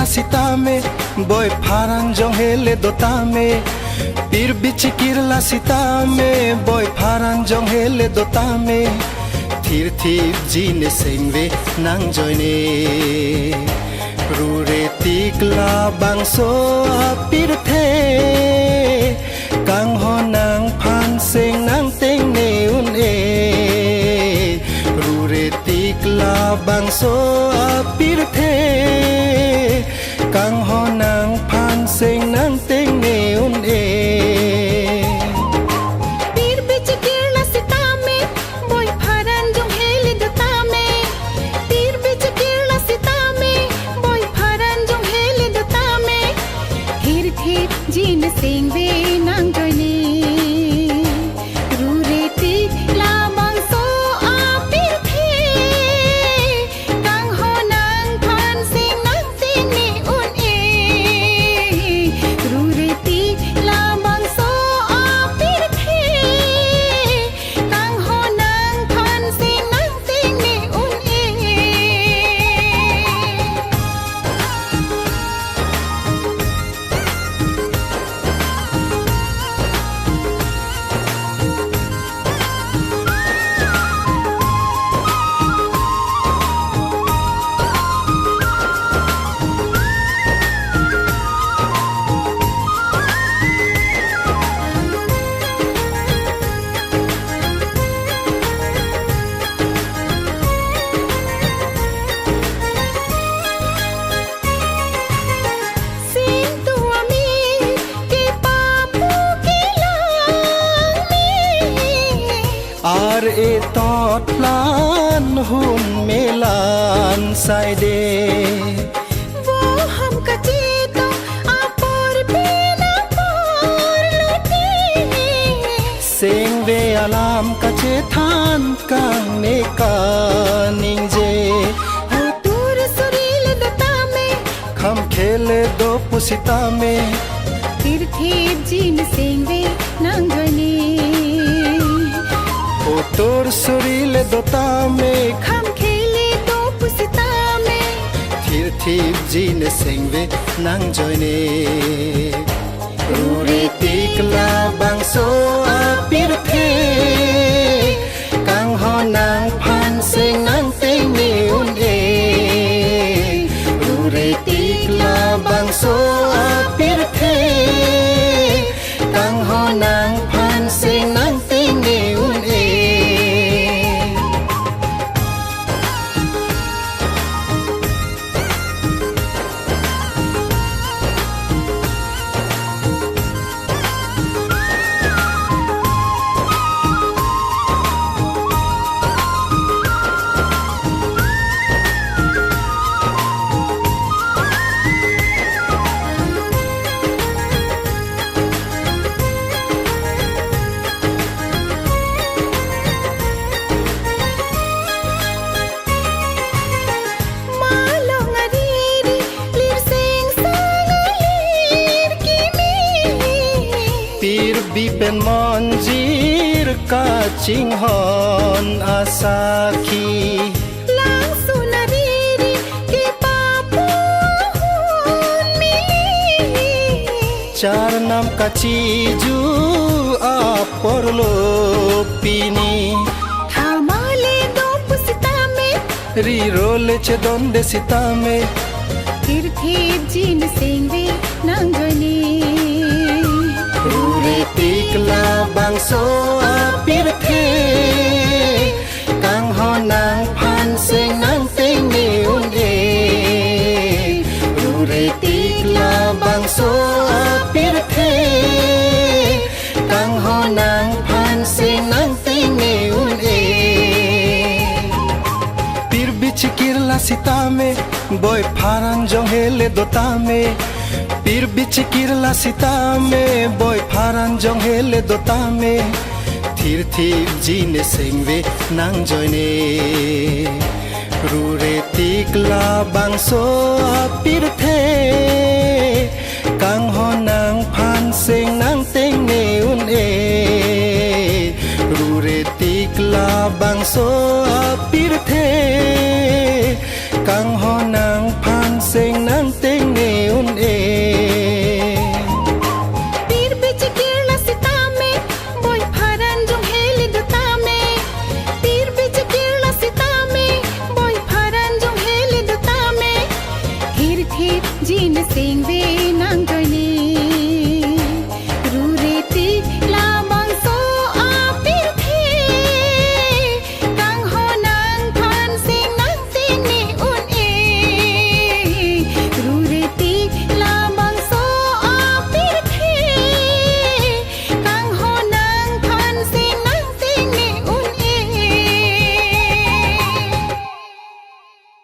la sitame boy pharan jong hele dotame pir bichikir la sitame boy pharan jong hele dotame thir thir jine sengve nang joine rure tikla bangso pir the kang ho nang phan seng nang teng ne un e rure tikla bangso pir the kang ho nang phan seng nang teng ne un e pir bichikir la sitame boy pharan jong hele dotame pir bichikir la sitame boy pharan jong hele dotame thir thir jin sengve nang joine rure tikla bangso pir the kang ho nang phan seng nang teng ne un e rure tikla bangso pir the kang ho nang phan seng nang teng ne un e ar e tot plan hun melan sai de वो हम कचे तो आपर बिना पर लुटे seng ve alam ka che than kang ne ka ning je दूर सुरील दता में kham khele do pusita me फिर थेर gene सेंगे नंगने o tor surile dota me खम खेले तो पुसिता में thir thir jine sengve nang joine rure tikla bangso pir the kang ho nang phan seng nang teng ne un e rure tikla bangso pir the kang ho nang phan seng nang teng ne un e मालो ngari lir seng sangalir kimi pir bipen monjir ka chinghon asaki lang sunariri ke papu hun mili char nam ka chiju aporlo pini थामाले दो पुसिता में ri role che donde sitame फिर थेर gene सेंगे नंगने rure tikla bangso pir the kang ho nang phan seng nang teng ne un e rure tikla bangso pir the kang ho nang phan seng nang teng ne un e pir bichikir la sitame boy pharan jong hele dotame pir bichikir la sitame boy pharan jong hele dotame thir thir jine sengve nang joine rure tikla bangso pir the kang ho nang phan seng nang teng ne un e rure tikla bangso